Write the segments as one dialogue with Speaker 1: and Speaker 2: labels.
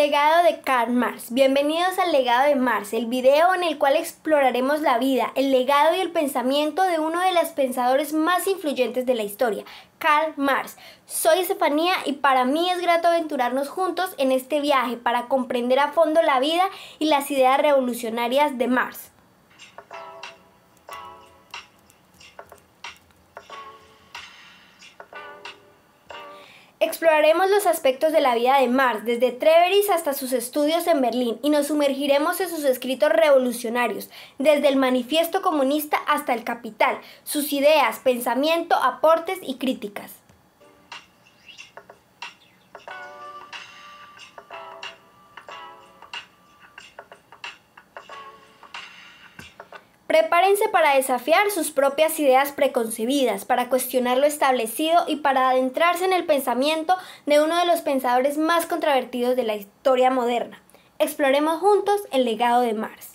Speaker 1: Legado de Karl Marx. Bienvenidos al Legado de Marx, el video en el cual exploraremos la vida, el legado y el pensamiento de uno de los pensadores más influyentes de la historia, Karl Marx. Soy Estefanía y para mí es grato aventurarnos juntos en este viaje para comprender a fondo la vida y las ideas revolucionarias de Marx. Exploraremos los aspectos de la vida de Marx, desde Treveris hasta sus estudios en Berlín, y nos sumergiremos en sus escritos revolucionarios, desde el Manifiesto Comunista hasta el Capital, sus ideas, pensamiento, aportes y críticas. Prepárense para desafiar sus propias ideas preconcebidas, para cuestionar lo establecido y para adentrarse en el pensamiento de uno de los pensadores más controvertidos de la historia moderna. Exploremos juntos el legado de Marx.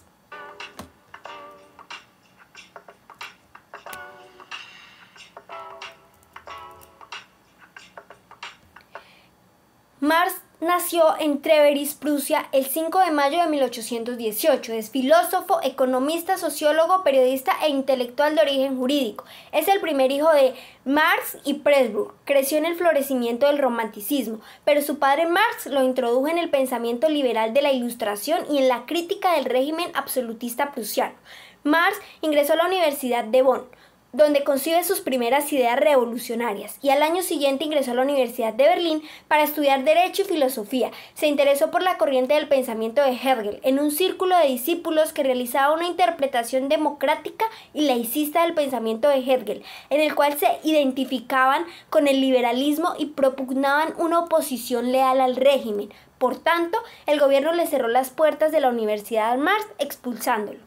Speaker 1: Marx nació en Treveris, Prusia, el 5 de mayo de 1818. Es filósofo, economista, sociólogo, periodista e intelectual de origen jurídico. Es el primer hijo de Marx y Pressburg. Creció en el florecimiento del romanticismo, pero su padre Marx lo introdujo en el pensamiento liberal de la Ilustración y en la crítica del régimen absolutista prusiano. Marx ingresó a la Universidad de Bonn, donde concibe sus primeras ideas revolucionarias, y al año siguiente ingresó a la Universidad de Berlín para estudiar Derecho y Filosofía. Se interesó por la corriente del pensamiento de Hegel, en un círculo de discípulos que realizaba una interpretación democrática y laicista del pensamiento de Hegel, en el cual se identificaban con el liberalismo y propugnaban una oposición leal al régimen. Por tanto, el gobierno le cerró las puertas de la Universidad a Marx, expulsándolo.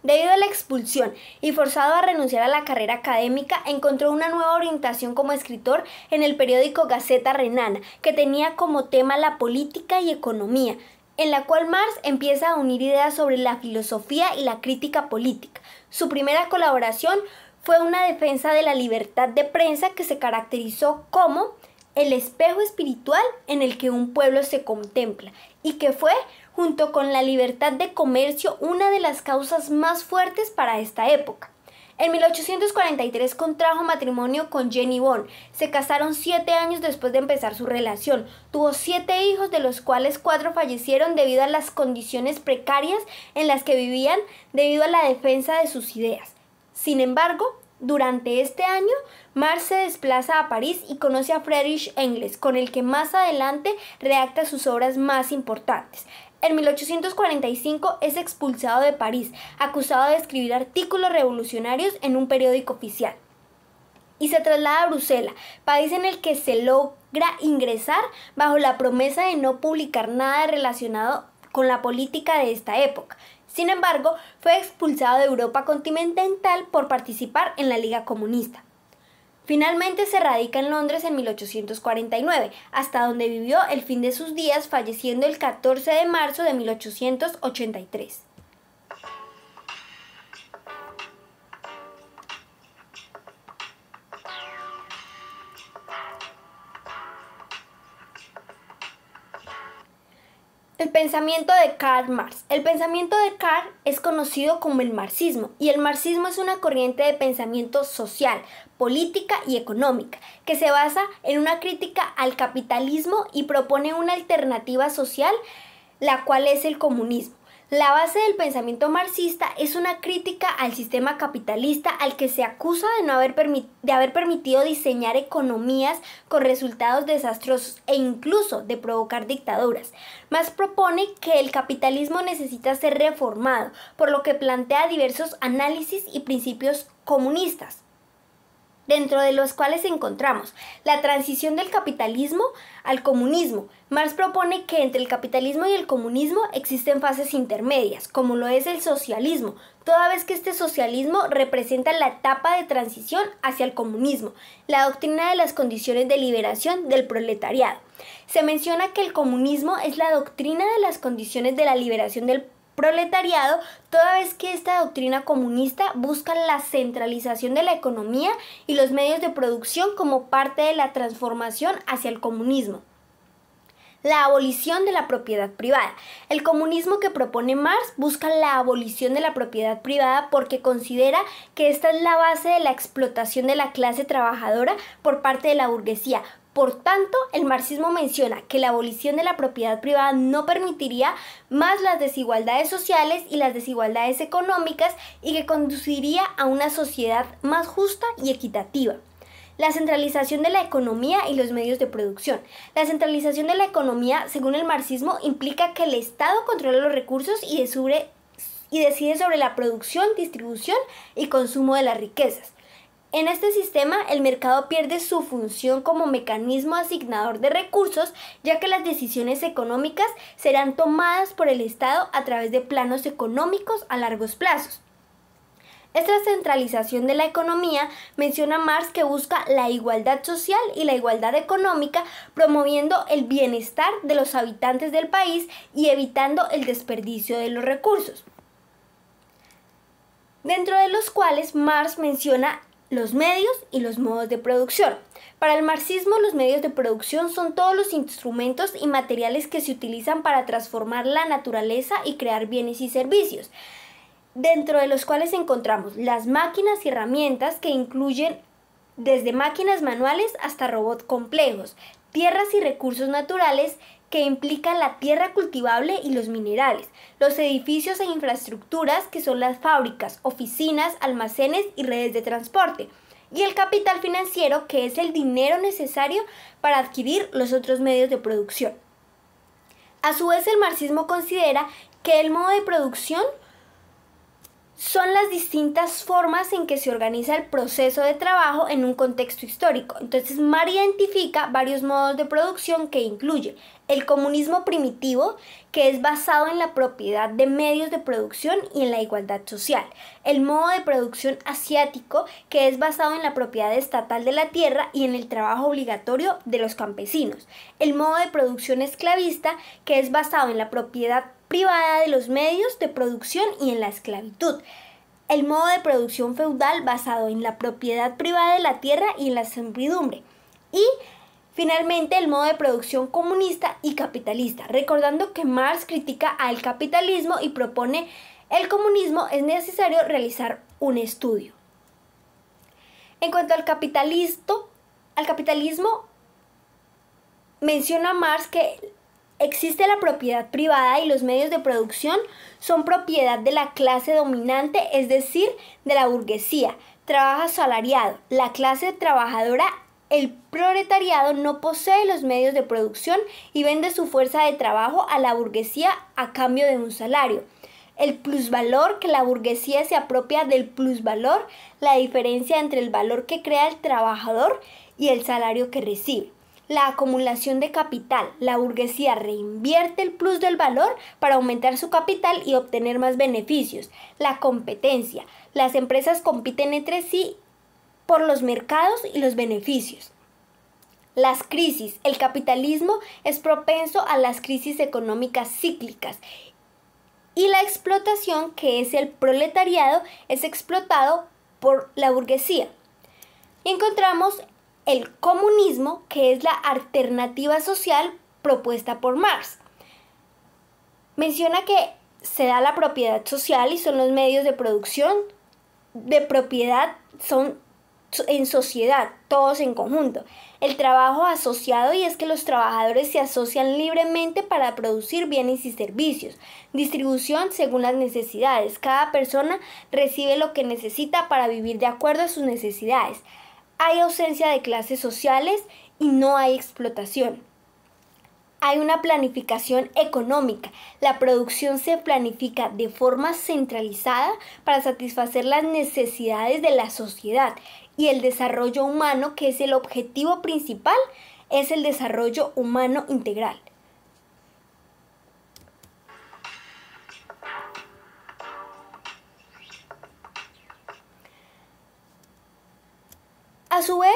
Speaker 1: Debido a la expulsión y forzado a renunciar a la carrera académica, encontró una nueva orientación como escritor en el periódico Gaceta Renana, que tenía como tema la política y economía, en la cual Marx empieza a unir ideas sobre la filosofía y la crítica política. Su primera colaboración fue una defensa de la libertad de prensa que se caracterizó como el espejo espiritual en el que un pueblo se contempla, y que fue, junto con la libertad de comercio, una de las causas más fuertes para esta época. En 1843 contrajo matrimonio con Jenny Bonn. Se casaron 7 años después de empezar su relación. Tuvo 7 hijos, de los cuales 4 fallecieron debido a las condiciones precarias en las que vivían debido a la defensa de sus ideas. Sin embargo, durante este año, Marx se desplaza a París y conoce a Friedrich Engels, con el que más adelante redacta sus obras más importantes. En 1845 es expulsado de París, acusado de escribir artículos revolucionarios en un periódico oficial, y se traslada a Bruselas, país en el que se logra ingresar bajo la promesa de no publicar nada relacionado con la política de esta época. Sin embargo, fue expulsado de Europa continental por participar en la Liga Comunista. Finalmente se radica en Londres en 1849, hasta donde vivió el fin de sus días, falleciendo el 14 de marzo de 1883. El pensamiento de Karl Marx. El pensamiento de Karl es conocido como el marxismo, y el marxismo es una corriente de pensamiento social, política y económica, que se basa en una crítica al capitalismo y propone una alternativa social, la cual es el comunismo. La base del pensamiento marxista es una crítica al sistema capitalista, al que se acusa de haber permitido diseñar economías con resultados desastrosos e incluso de provocar dictaduras. Marx propone que el capitalismo necesita ser reformado, por lo que plantea diversos análisis y principios comunistas, dentro de los cuales encontramos la transición del capitalismo al comunismo. Marx propone que entre el capitalismo y el comunismo existen fases intermedias, como lo es el socialismo, toda vez que este socialismo representa la etapa de transición hacia el comunismo, la doctrina de las condiciones de liberación del proletariado. Se menciona que el comunismo es la doctrina de las condiciones de la liberación del proletariado, toda vez que esta doctrina comunista busca la centralización de la economía y los medios de producción como parte de la transformación hacia el comunismo. La abolición de la propiedad privada. El comunismo que propone Marx busca la abolición de la propiedad privada porque considera que esta es la base de la explotación de la clase trabajadora por parte de la burguesía. Por tanto, el marxismo menciona que la abolición de la propiedad privada no permitiría más las desigualdades sociales y las desigualdades económicas y que conduciría a una sociedad más justa y equitativa. La centralización de la economía y los medios de producción. La centralización de la economía, según el marxismo, implica que el Estado controla los recursos y decide sobre la producción, distribución y consumo de las riquezas. En este sistema, el mercado pierde su función como mecanismo asignador de recursos, ya que las decisiones económicas serán tomadas por el Estado a través de planos económicos a largos plazos. Esta centralización de la economía menciona Marx que busca la igualdad social y la igualdad económica, promoviendo el bienestar de los habitantes del país y evitando el desperdicio de los recursos, dentro de los cuales Marx menciona los medios y los modos de producción. Para el marxismo, los medios de producción son todos los instrumentos y materiales que se utilizan para transformar la naturaleza y crear bienes y servicios, dentro de los cuales encontramos las máquinas y herramientas que incluyen desde máquinas manuales hasta robots complejos, tierras y recursos naturales que implican la tierra cultivable y los minerales, los edificios e infraestructuras que son las fábricas, oficinas, almacenes y redes de transporte, y el capital financiero que es el dinero necesario para adquirir los otros medios de producción. A su vez, el marxismo considera que el modo de producción son las distintas formas en que se organiza el proceso de trabajo en un contexto histórico. Entonces, Marx identifica varios modos de producción que incluye el comunismo primitivo, que es basado en la propiedad de medios de producción y en la igualdad social. El modo de producción asiático, que es basado en la propiedad estatal de la tierra y en el trabajo obligatorio de los campesinos. El modo de producción esclavista, que es basado en la propiedad privada de los medios de producción y en la esclavitud. El modo de producción feudal basado en la propiedad privada de la tierra y en la servidumbre. Y finalmente el modo de producción comunista y capitalista. Recordando que Marx critica al capitalismo y propone el comunismo, es necesario realizar un estudio. En cuanto al capitalismo menciona Marx que existe la propiedad privada y los medios de producción son propiedad de la clase dominante, es decir, de la burguesía. Trabajo asalariado. La clase trabajadora, el proletariado, no posee los medios de producción y vende su fuerza de trabajo a la burguesía a cambio de un salario. El plusvalor, que la burguesía se apropia del plusvalor, la diferencia entre el valor que crea el trabajador y el salario que recibe. La acumulación de capital. La burguesía reinvierte el plus del valor para aumentar su capital y obtener más beneficios. La competencia. Las empresas compiten entre sí por los mercados y los beneficios. Las crisis. El capitalismo es propenso a las crisis económicas cíclicas. Y la explotación, que es el proletariado, es explotado por la burguesía. Y encontramos el comunismo, que es la alternativa social propuesta por Marx. Menciona que se da la propiedad social y son los medios de producción de propiedad, son en sociedad, todos en conjunto. El trabajo asociado, y es que los trabajadores se asocian libremente para producir bienes y servicios. Distribución según las necesidades. Cada persona recibe lo que necesita para vivir de acuerdo a sus necesidades. Hay ausencia de clases sociales y no hay explotación. Hay una planificación económica. La producción se planifica de forma centralizada para satisfacer las necesidades de la sociedad. Y el desarrollo humano, que es el objetivo principal, es el desarrollo humano integral. A su vez,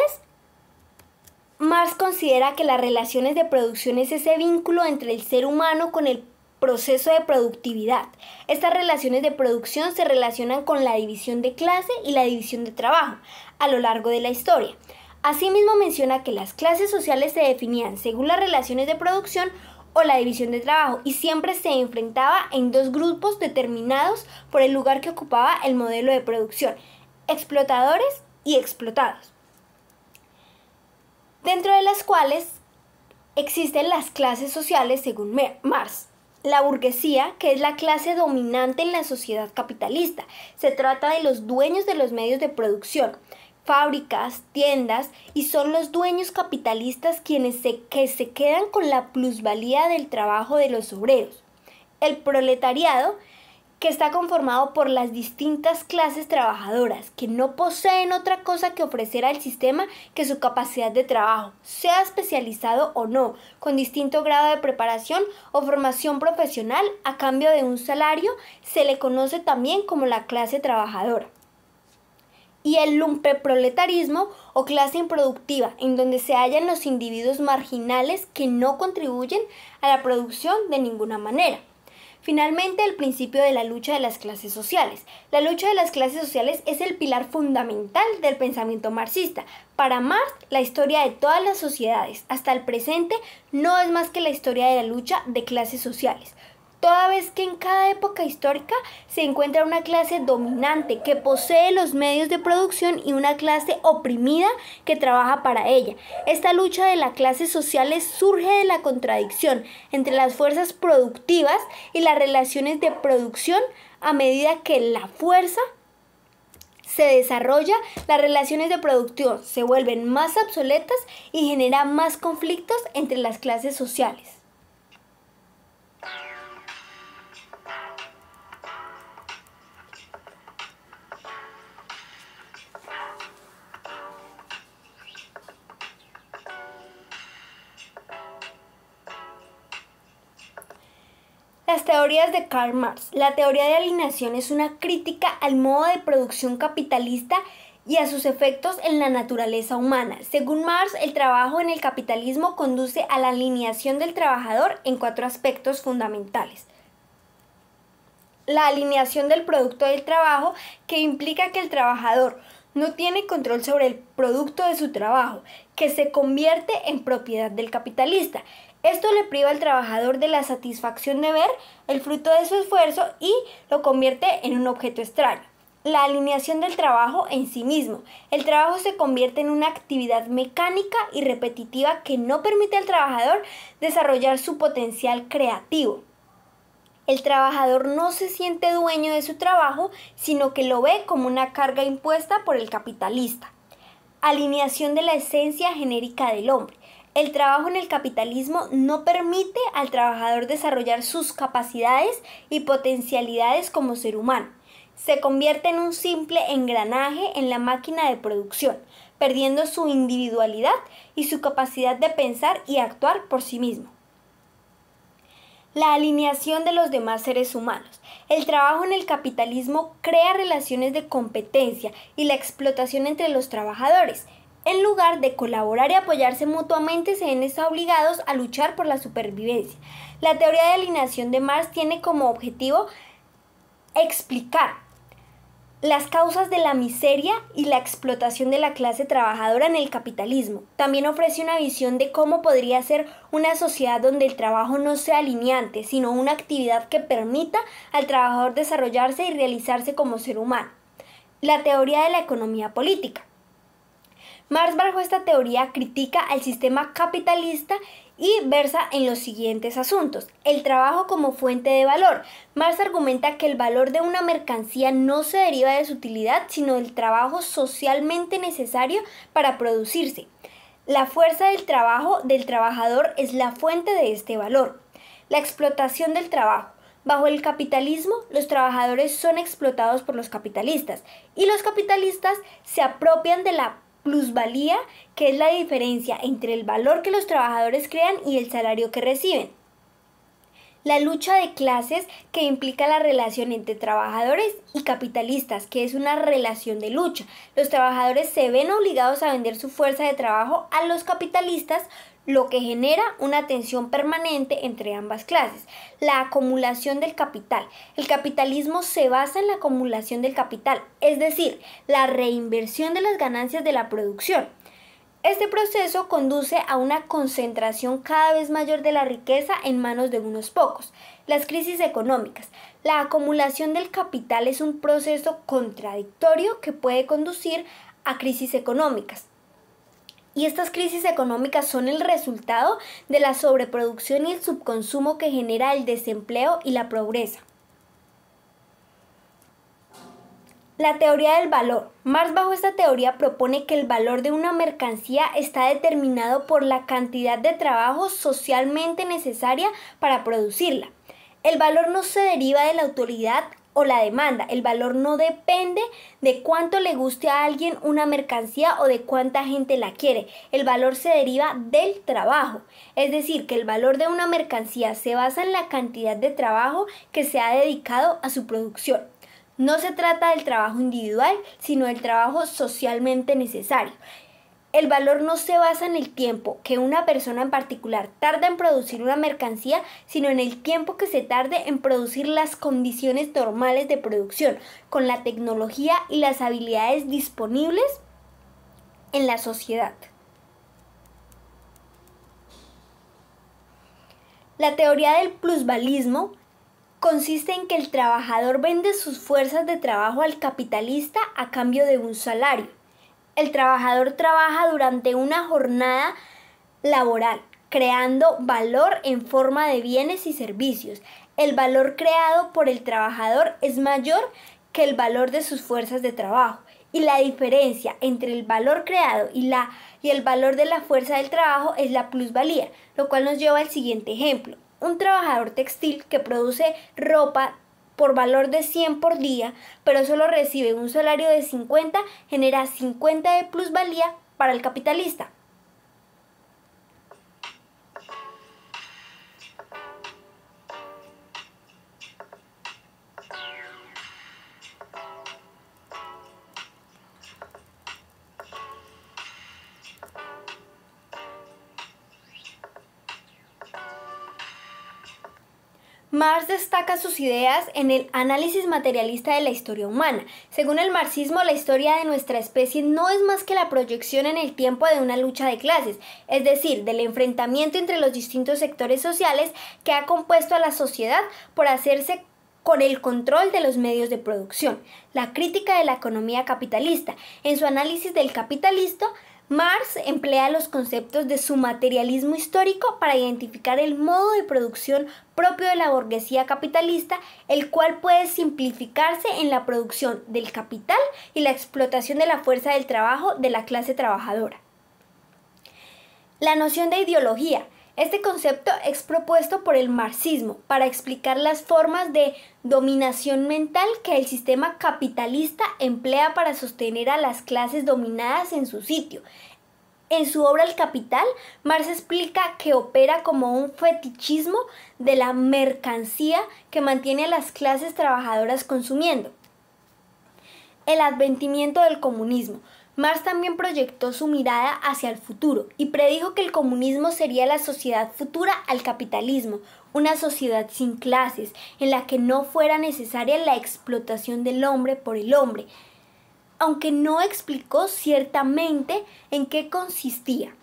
Speaker 1: Marx considera que las relaciones de producción es ese vínculo entre el ser humano con el proceso de productividad. Estas relaciones de producción se relacionan con la división de clase y la división de trabajo a lo largo de la historia. Asimismo menciona que las clases sociales se definían según las relaciones de producción o la división de trabajo y siempre se enfrentaba en dos grupos determinados por el lugar que ocupaba el modelo de producción, explotadores y explotados, dentro de las cuales existen las clases sociales según Marx. La burguesía, que es la clase dominante en la sociedad capitalista, se trata de los dueños de los medios de producción, fábricas, tiendas, y son los dueños capitalistas quienes se quedan con la plusvalía del trabajo de los obreros. El proletariado, que está conformado por las distintas clases trabajadoras, que no poseen otra cosa que ofrecer al sistema que su capacidad de trabajo, sea especializado o no, con distinto grado de preparación o formación profesional a cambio de un salario, se le conoce también como la clase trabajadora. Y el lumpenproletarismo o clase improductiva, en donde se hallan los individuos marginales que no contribuyen a la producción de ninguna manera. Finalmente, el principio de la lucha de las clases sociales. La lucha de las clases sociales es el pilar fundamental del pensamiento marxista. Para Marx, la historia de todas las sociedades hasta el presente no es más que la historia de la lucha de clases sociales, toda vez que en cada época histórica se encuentra una clase dominante que posee los medios de producción y una clase oprimida que trabaja para ella. Esta lucha de las clases sociales surge de la contradicción entre las fuerzas productivas y las relaciones de producción. A medida que la fuerza se desarrolla, las relaciones de producción se vuelven más obsoletas y generan más conflictos entre las clases sociales. Las teorías de Karl Marx. La teoría de alineación es una crítica al modo de producción capitalista y a sus efectos en la naturaleza humana. Según Marx, el trabajo en el capitalismo conduce a la alineación del trabajador en 4 aspectos fundamentales. La alineación del producto del trabajo, que implica que el trabajador no tiene control sobre el producto de su trabajo, que se convierte en propiedad del capitalista. Esto le priva al trabajador de la satisfacción de ver el fruto de su esfuerzo y lo convierte en un objeto extraño. La alineación del trabajo en sí mismo. El trabajo se convierte en una actividad mecánica y repetitiva que no permite al trabajador desarrollar su potencial creativo. El trabajador no se siente dueño de su trabajo, sino que lo ve como una carga impuesta por el capitalista. Alineación de la esencia genérica del hombre. El trabajo en el capitalismo no permite al trabajador desarrollar sus capacidades y potencialidades como ser humano. Se convierte en un simple engranaje en la máquina de producción, perdiendo su individualidad y su capacidad de pensar y actuar por sí mismo. La alineación de los demás seres humanos. El trabajo en el capitalismo crea relaciones de competencia y la explotación entre los trabajadores. En lugar de colaborar y apoyarse mutuamente, se ven obligados a luchar por la supervivencia. La teoría de alineación de Marx tiene como objetivo explicar las causas de la miseria y la explotación de la clase trabajadora en el capitalismo. También ofrece una visión de cómo podría ser una sociedad donde el trabajo no sea alineante, sino una actividad que permita al trabajador desarrollarse y realizarse como ser humano. La teoría de la economía política. Marx, bajo esta teoría, critica al sistema capitalista y versa en los siguientes asuntos. El trabajo como fuente de valor. Marx argumenta que el valor de una mercancía no se deriva de su utilidad, sino del trabajo socialmente necesario para producirse. La fuerza del trabajo del trabajador es la fuente de este valor. La explotación del trabajo. Bajo el capitalismo, los trabajadores son explotados por los capitalistas y los capitalistas se apropian de la plusvalía, que es la diferencia entre el valor que los trabajadores crean y el salario que reciben. La lucha de clases, que implica la relación entre trabajadores y capitalistas, que es una relación de lucha. Los trabajadores se ven obligados a vender su fuerza de trabajo a los capitalistas, lo que genera una tensión permanente entre ambas clases. La acumulación del capital. El capitalismo se basa en la acumulación del capital, es decir, la reinversión de las ganancias de la producción. Este proceso conduce a una concentración cada vez mayor de la riqueza en manos de unos pocos. Las crisis económicas. La acumulación del capital es un proceso contradictorio que puede conducir a crisis económicas. Y estas crisis económicas son el resultado de la sobreproducción y el subconsumo que genera el desempleo y la pobreza. La teoría del valor. Marx, bajo esta teoría, propone que el valor de una mercancía está determinado por la cantidad de trabajo socialmente necesaria para producirla. El valor no se deriva de la autoridad o la demanda. El valor no depende de cuánto le guste a alguien una mercancía o de cuánta gente la quiere. El valor se deriva del trabajo. Es decir, que el valor de una mercancía se basa en la cantidad de trabajo que se ha dedicado a su producción. No se trata del trabajo individual, sino del trabajo socialmente necesario. El valor no se basa en el tiempo que una persona en particular tarda en producir una mercancía, sino en el tiempo que se tarde en producir las condiciones normales de producción, con la tecnología y las habilidades disponibles en la sociedad. La teoría del plusvalismo consiste en que el trabajador vende sus fuerzas de trabajo al capitalista a cambio de un salario. El trabajador trabaja durante una jornada laboral, creando valor en forma de bienes y servicios. El valor creado por el trabajador es mayor que el valor de sus fuerzas de trabajo. Y la diferencia entre el valor creado y el valor de la fuerza del trabajo es la plusvalía, lo cual nos lleva al siguiente ejemplo. Un trabajador textil que produce ropa por valor de 100 por día, pero solo recibe un salario de 50, genera 50 de plusvalía para el capitalista. Marx destaca sus ideas en el análisis materialista de la historia humana. Según el marxismo, la historia de nuestra especie no es más que la proyección en el tiempo de una lucha de clases, es decir, del enfrentamiento entre los distintos sectores sociales que ha compuesto a la sociedad por hacerse con el control de los medios de producción. La crítica de la economía capitalista. En su análisis del capitalismo, Marx emplea los conceptos de su materialismo histórico para identificar el modo de producción propio de la burguesía capitalista, el cual puede simplificarse en la producción del capital y la explotación de la fuerza del trabajo de la clase trabajadora. La noción de ideología. Este concepto es propuesto por el marxismo para explicar las formas de dominación mental que el sistema capitalista emplea para sostener a las clases dominadas en su sitio. En su obra El Capital, Marx explica que opera como un fetichismo de la mercancía que mantiene a las clases trabajadoras consumiendo. El advenimiento del comunismo. Marx también proyectó su mirada hacia el futuro y predijo que el comunismo sería la sociedad futura al capitalismo, una sociedad sin clases, en la que no fuera necesaria la explotación del hombre por el hombre, aunque no explicó ciertamente en qué consistía.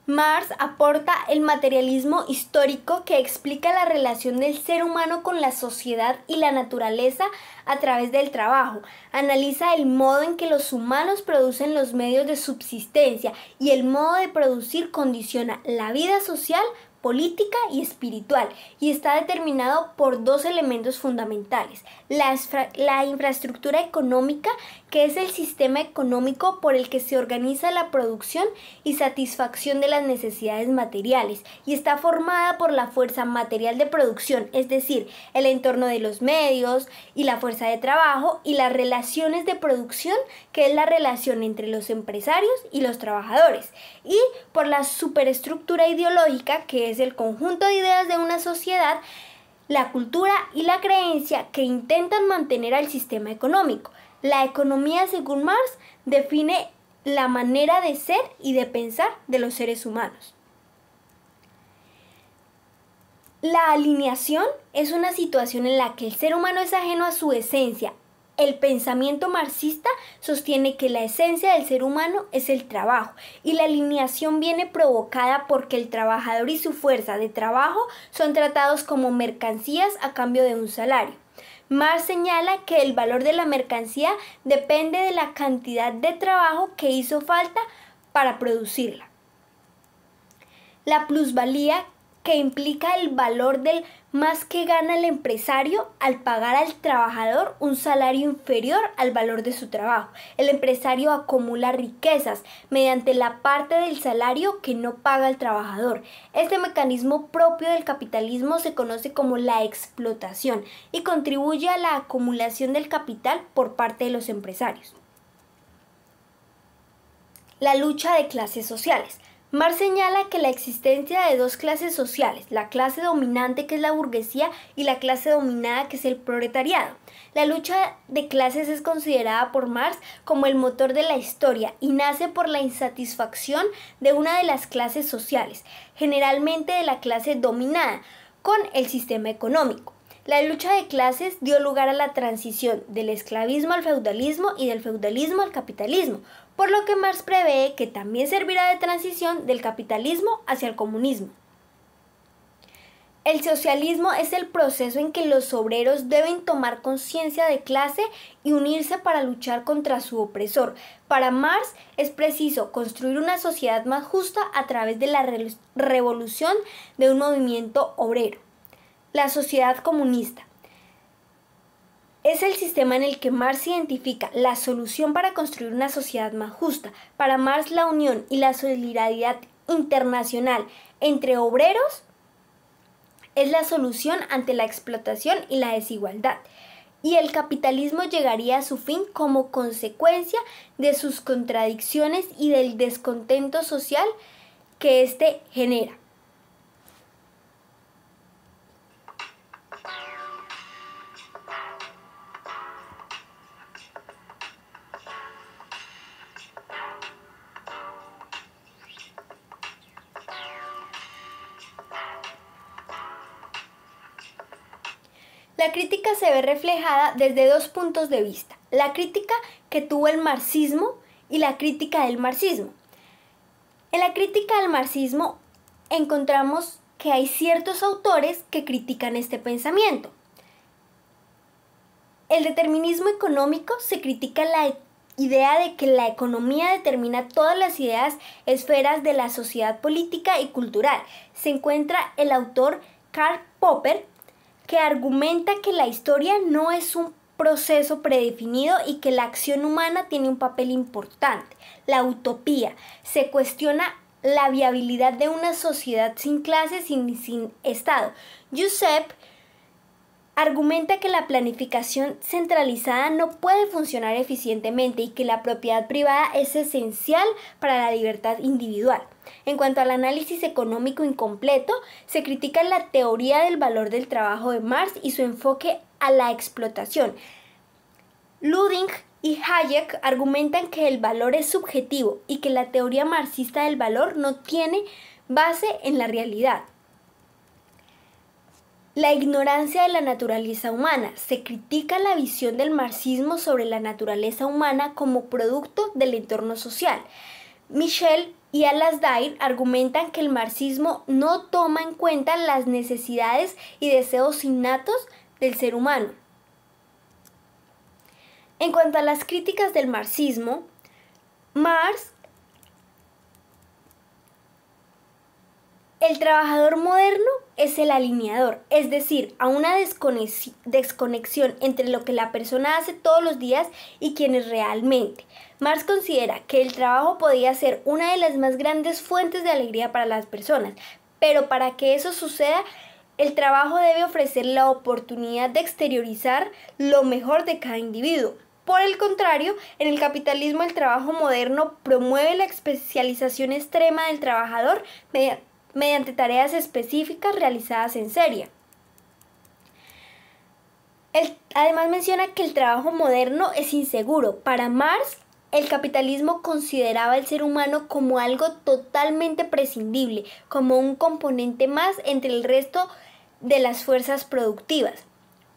Speaker 1: Marx aporta el materialismo histórico que explica la relación del ser humano con la sociedad y la naturaleza a través del trabajo. Analiza el modo en que los humanos producen los medios de subsistencia y el modo de producir condiciona la vida social, política y espiritual, y está determinado por dos elementos fundamentales: la infraestructura económica, que es el sistema económico por el que se organiza la producción y satisfacción de las necesidades materiales, y está formada por la fuerza material de producción, es decir, el entorno de los medios y la fuerza de trabajo, y las relaciones de producción, que es la relación entre los empresarios y los trabajadores, y por la superestructura ideológica, que es el conjunto de ideas de una sociedad, la cultura y la creencia que intentan mantener al sistema económico. La economía, según Marx, define la manera de ser y de pensar de los seres humanos. La alineación es una situación en la que el ser humano es ajeno a su esencia. El pensamiento marxista sostiene que la esencia del ser humano es el trabajo y la alineación viene provocada porque el trabajador y su fuerza de trabajo son tratados como mercancías a cambio de un salario. Marx señala que el valor de la mercancía depende de la cantidad de trabajo que hizo falta para producirla. La plusvalía, que implica el valor del más que gana el empresario al pagar al trabajador un salario inferior al valor de su trabajo. El empresario acumula riquezas mediante la parte del salario que no paga el trabajador. Este mecanismo propio del capitalismo se conoce como la explotación y contribuye a la acumulación del capital por parte de los empresarios. La lucha de clases sociales. Marx señala que la existencia de dos clases sociales, la clase dominante que es la burguesía y la clase dominada que es el proletariado. La lucha de clases es considerada por Marx como el motor de la historia y nace por la insatisfacción de una de las clases sociales, generalmente de la clase dominada, con el sistema económico. La lucha de clases dio lugar a la transición del esclavismo al feudalismo y del feudalismo al capitalismo, por lo que Marx prevé que también servirá de transición del capitalismo hacia el comunismo. El socialismo es el proceso en que los obreros deben tomar conciencia de clase y unirse para luchar contra su opresor. Para Marx es preciso construir una sociedad más justa a través de la revolución de un movimiento obrero. La sociedad comunista es el sistema en el que Marx identifica la solución para construir una sociedad más justa. Para Marx, la unión y la solidaridad internacional entre obreros es la solución ante la explotación y la desigualdad. Y el capitalismo llegaría a su fin como consecuencia de sus contradicciones y del descontento social que éste genera. La crítica se ve reflejada desde dos puntos de vista: la crítica que tuvo el marxismo y la crítica del marxismo. En la crítica del marxismo encontramos que hay ciertos autores que critican este pensamiento. El determinismo económico se critica la idea de que la economía determina todas las ideas, esferas de la sociedad política y cultural. Se encuentra el autor Karl Popper, que argumenta que la historia no es un proceso predefinido y que la acción humana tiene un papel importante. La utopía se cuestiona la viabilidad de una sociedad sin clases y sin Estado. Joseph argumenta que la planificación centralizada no puede funcionar eficientemente y que la propiedad privada es esencial para la libertad individual. En cuanto al análisis económico incompleto, se critica la teoría del valor del trabajo de Marx y su enfoque a la explotación. Luding y Hayek argumentan que el valor es subjetivo y que la teoría marxista del valor no tiene base en la realidad. La ignorancia de la naturaleza humana. Se critica la visión del marxismo sobre la naturaleza humana como producto del entorno social. Michel y Alasdair argumentan que el marxismo no toma en cuenta las necesidades y deseos innatos del ser humano. En cuanto a las críticas del marxismo, Marx: el trabajador moderno es el alineador, es decir, a una desconexión entre lo que la persona hace todos los días y quién es realmente. Marx considera que el trabajo podía ser una de las más grandes fuentes de alegría para las personas, pero para que eso suceda, el trabajo debe ofrecer la oportunidad de exteriorizar lo mejor de cada individuo. Por el contrario, en el capitalismo el trabajo moderno promueve la especialización extrema del trabajador mediante tareas específicas realizadas en serie. Además menciona que el trabajo moderno es inseguro. Para Marx, el capitalismo consideraba al ser humano como algo totalmente prescindible, como un componente más entre el resto de las fuerzas productivas.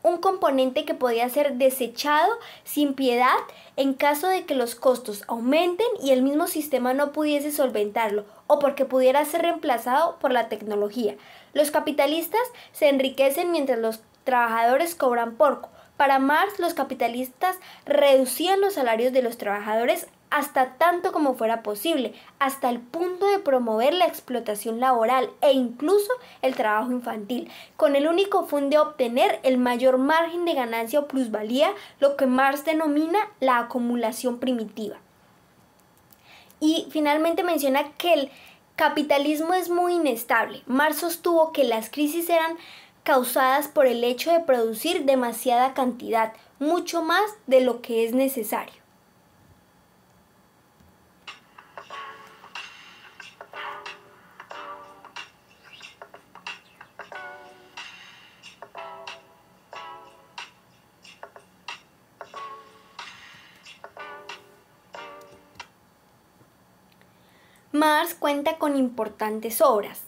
Speaker 1: Un componente que podía ser desechado sin piedad en caso de que los costos aumenten y el mismo sistema no pudiese solventarlo, o porque pudiera ser reemplazado por la tecnología. Los capitalistas se enriquecen mientras los trabajadores cobran poco. Para Marx, los capitalistas reducían los salarios de los trabajadores hasta tanto como fuera posible, hasta el punto de promover la explotación laboral e incluso el trabajo infantil, con el único fin de obtener el mayor margen de ganancia o plusvalía, lo que Marx denomina la acumulación primitiva. Y finalmente menciona que el capitalismo es muy inestable. Marx sostuvo que las crisis eran causadas por el hecho de producir demasiada cantidad, mucho más de lo que es necesario. Marx cuenta con importantes obras,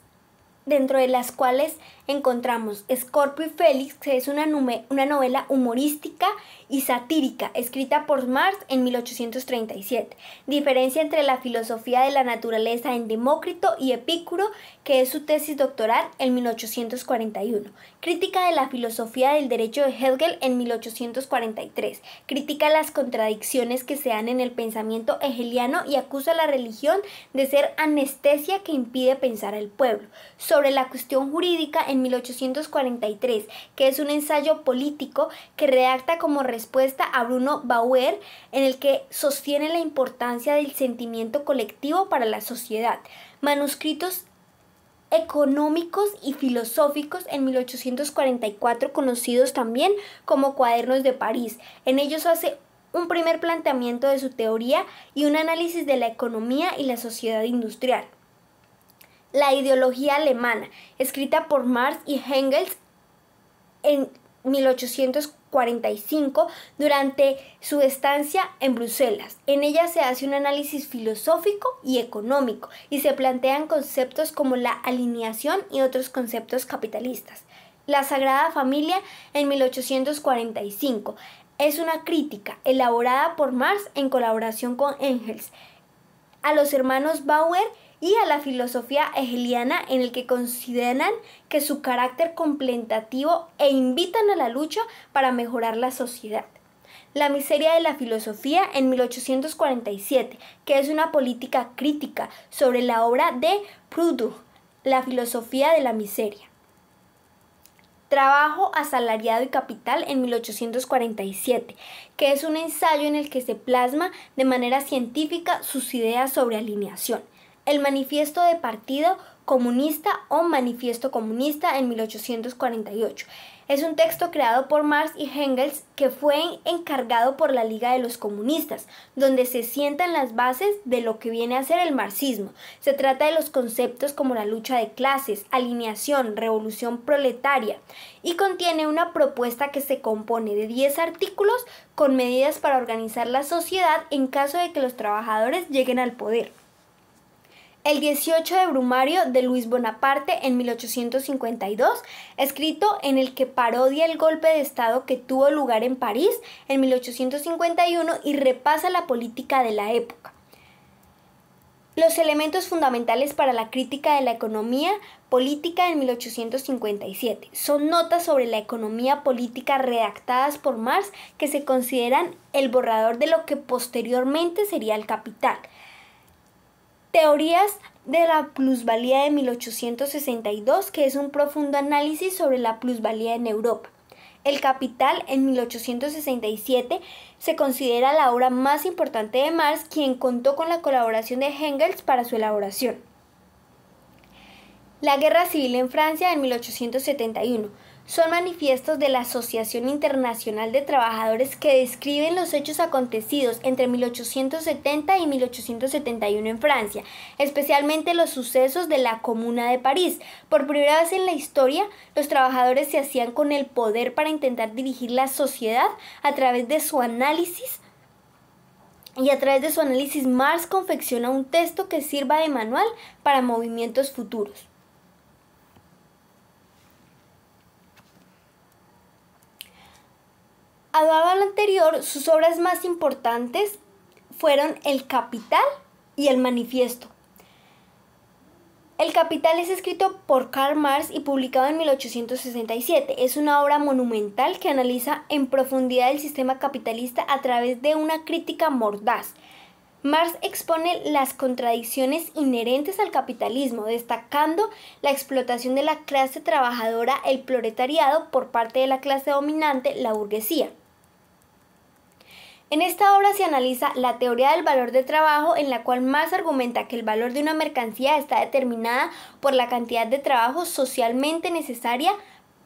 Speaker 1: dentro de las cuales encontramos Scorpio y Félix, que es una novela humorística y satírica escrita por Marx en 1837. Diferencia entre la filosofía de la naturaleza en Demócrito y Epicuro, que es su tesis doctoral en 1841. Crítica de la filosofía del derecho de Hegel en 1843. Critica las contradicciones que se dan en el pensamiento hegeliano y acusa a la religión de ser anestesia que impide pensar al pueblo. Sobre la cuestión jurídica en 1843, que es un ensayo político que redacta como respuesta a Bruno Bauer, en el que sostiene la importancia del sentimiento colectivo para la sociedad. Manuscritos económicos y filosóficos en 1844, conocidos también como Cuadernos de París. En ellos hace un primer planteamiento de su teoría y un análisis de la economía y la sociedad industrial. La ideología alemana, escrita por Marx y Engels en 1845 durante su estancia en Bruselas. En ella se hace un análisis filosófico y económico y se plantean conceptos como la alineación y otros conceptos capitalistas. La Sagrada Familia en 1845 es una crítica elaborada por Marx en colaboración con Engels a los hermanos Bauer y a la filosofía hegeliana, en el que consideran que su carácter contemplativo e invitan a la lucha para mejorar la sociedad. La miseria de la filosofía en 1847, que es una política crítica sobre la obra de Proudhon, La filosofía de la miseria. Trabajo, asalariado y capital en 1847, que es un ensayo en el que se plasma de manera científica sus ideas sobre alineación. El Manifiesto de Partido Comunista o Manifiesto Comunista en 1848. Es un texto creado por Marx y Engels que fue encargado por la Liga de los Comunistas, donde se sientan las bases de lo que viene a ser el marxismo. Se trata de los conceptos como la lucha de clases, alineación, revolución proletaria, y contiene una propuesta que se compone de 10 artículos con medidas para organizar la sociedad en caso de que los trabajadores lleguen al poder. El 18 de Brumario de Luis Bonaparte en 1852, escrito en el que parodia el golpe de Estado que tuvo lugar en París en 1851 y repasa la política de la época. Los elementos fundamentales para la crítica de la economía política en 1857 son notas sobre la economía política redactadas por Marx que se consideran el borrador de lo que posteriormente sería el Capital. Teorías de la plusvalía de 1862, que es un profundo análisis sobre la plusvalía en Europa. El Capital en 1867 se considera la obra más importante de Marx, quien contó con la colaboración de Engels para su elaboración. La Guerra Civil en Francia en 1871. son manifiestos de la Asociación Internacional de Trabajadores que describen los hechos acontecidos entre 1870 y 1871 en Francia, especialmente los sucesos de la Comuna de París. Por primera vez en la historia, los trabajadores se hacían con el poder para intentar dirigir la sociedad a través de su análisis. Y a través de su análisis, Marx confecciona un texto que sirva de manual para movimientos futuros. Dado lo anterior, sus obras más importantes fueron El Capital y El Manifiesto. El Capital es escrito por Karl Marx y publicado en 1867. Es una obra monumental que analiza en profundidad el sistema capitalista a través de una crítica mordaz. Marx expone las contradicciones inherentes al capitalismo, destacando la explotación de la clase trabajadora, el proletariado, por parte de la clase dominante, la burguesía. En esta obra se analiza la teoría del valor de trabajo, en la cual Marx argumenta que el valor de una mercancía está determinada por la cantidad de trabajo socialmente necesaria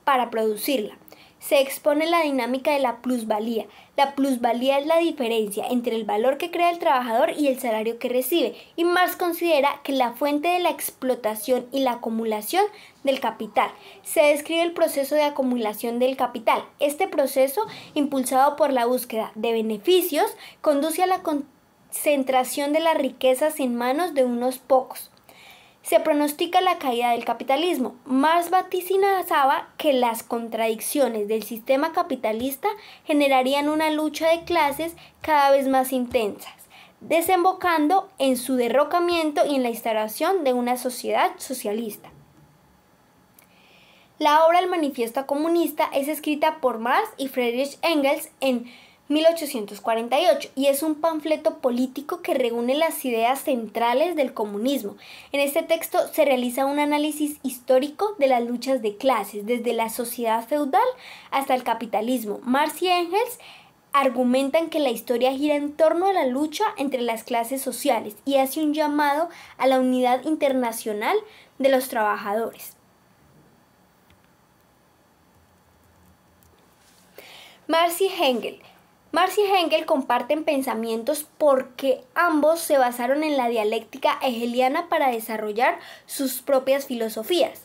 Speaker 1: para producirla. Se expone la dinámica de la plusvalía. La plusvalía es la diferencia entre el valor que crea el trabajador y el salario que recibe, y Marx considera que la fuente de la explotación y la acumulación del capital. Se describe el proceso de acumulación del capital. Este proceso, impulsado por la búsqueda de beneficios, conduce a la concentración de las riquezas en manos de unos pocos. Se pronostica la caída del capitalismo. Marx vaticinaba que las contradicciones del sistema capitalista generarían una lucha de clases cada vez más intensas, desembocando en su derrocamiento y en la instauración de una sociedad socialista. La obra El Manifiesto Comunista es escrita por Marx y Friedrich Engels en 1848 y es un panfleto político que reúne las ideas centrales del comunismo. En este texto se realiza un análisis histórico de las luchas de clases, desde la sociedad feudal hasta el capitalismo. Marx y Engels argumentan que la historia gira en torno a la lucha entre las clases sociales y hace un llamado a la unidad internacional de los trabajadores. Marx y Engels. Marx y Engels comparten pensamientos porque ambos se basaron en la dialéctica hegeliana para desarrollar sus propias filosofías.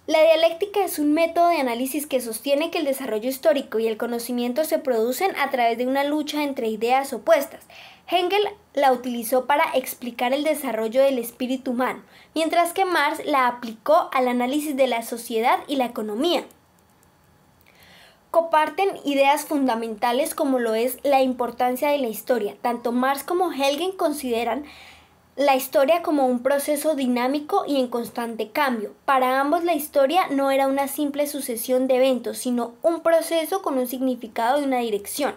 Speaker 1: La dialéctica es un método de análisis que sostiene que el desarrollo histórico y el conocimiento se producen a través de una lucha entre ideas opuestas. Engels la utilizó para explicar el desarrollo del espíritu humano, mientras que Marx la aplicó al análisis de la sociedad y la economía. Comparten ideas fundamentales como lo es la importancia de la historia. Tanto Marx como Engels consideran la historia como un proceso dinámico y en constante cambio. Para ambos la historia no era una simple sucesión de eventos, sino un proceso con un significado y una dirección.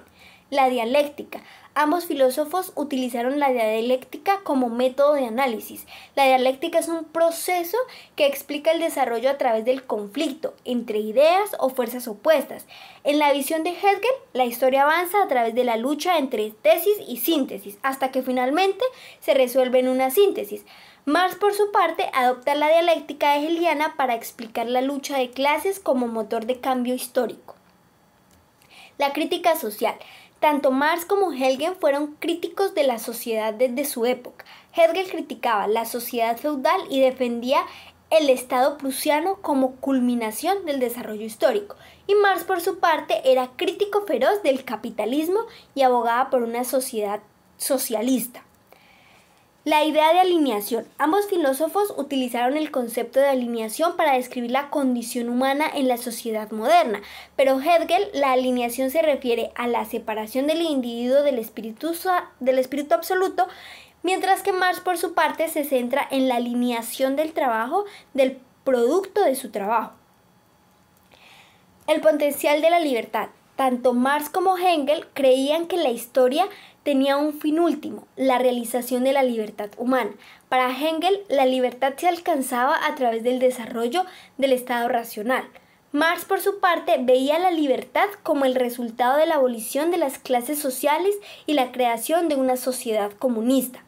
Speaker 1: La dialéctica. Ambos filósofos utilizaron la dialéctica como método de análisis. La dialéctica es un proceso que explica el desarrollo a través del conflicto entre ideas o fuerzas opuestas. En la visión de Hegel, la historia avanza a través de la lucha entre tesis y síntesis, hasta que finalmente se resuelve en una síntesis. Marx, por su parte, adopta la dialéctica hegeliana para explicar la lucha de clases como motor de cambio histórico. La crítica social. Tanto Marx como Engels fueron críticos de la sociedad desde su época. Hegel criticaba la sociedad feudal y defendía el Estado prusiano como culminación del desarrollo histórico. Y Marx, por su parte, era crítico feroz del capitalismo y abogaba por una sociedad socialista. La idea de alineación. Ambos filósofos utilizaron el concepto de alineación para describir la condición humana en la sociedad moderna, pero Hegel, la alineación se refiere a la separación del individuo del espíritu absoluto, mientras que Marx, por su parte, se centra en la alineación del trabajo, del producto de su trabajo. El potencial de la libertad. Tanto Marx como Engels creían que la historia tenía un fin último, la realización de la libertad humana. Para Engels, la libertad se alcanzaba a través del desarrollo del Estado racional. Marx, por su parte, veía la libertad como el resultado de la abolición de las clases sociales y la creación de una sociedad comunista.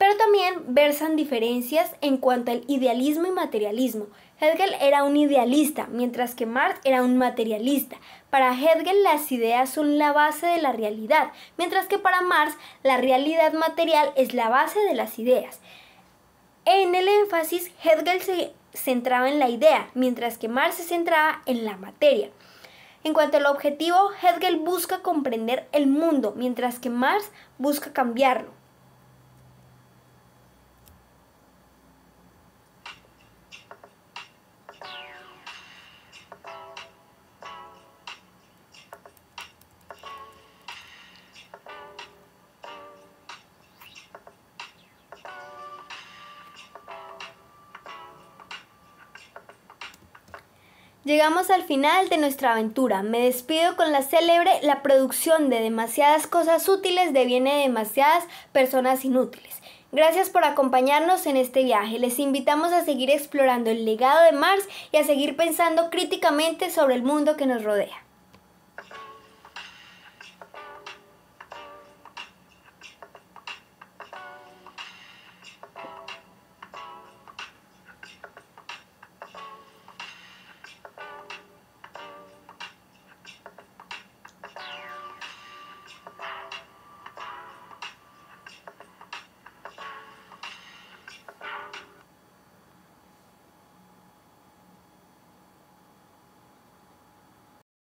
Speaker 1: pero también versan diferencias en cuanto al idealismo y materialismo. Hegel era un idealista, mientras que Marx era un materialista. Para Hegel las ideas son la base de la realidad, mientras que para Marx la realidad material es la base de las ideas. En el énfasis, Hegel se centraba en la idea, mientras que Marx se centraba en la materia. En cuanto al objetivo, Hegel busca comprender el mundo, mientras que Marx busca cambiarlo. Llegamos al final de nuestra aventura. Me despido con la célebre: la producción de demasiadas cosas útiles deviene de demasiadas personas inútiles. Gracias por acompañarnos en este viaje. Les invitamos a seguir explorando el legado de Marx y a seguir pensando críticamente sobre el mundo que nos rodea.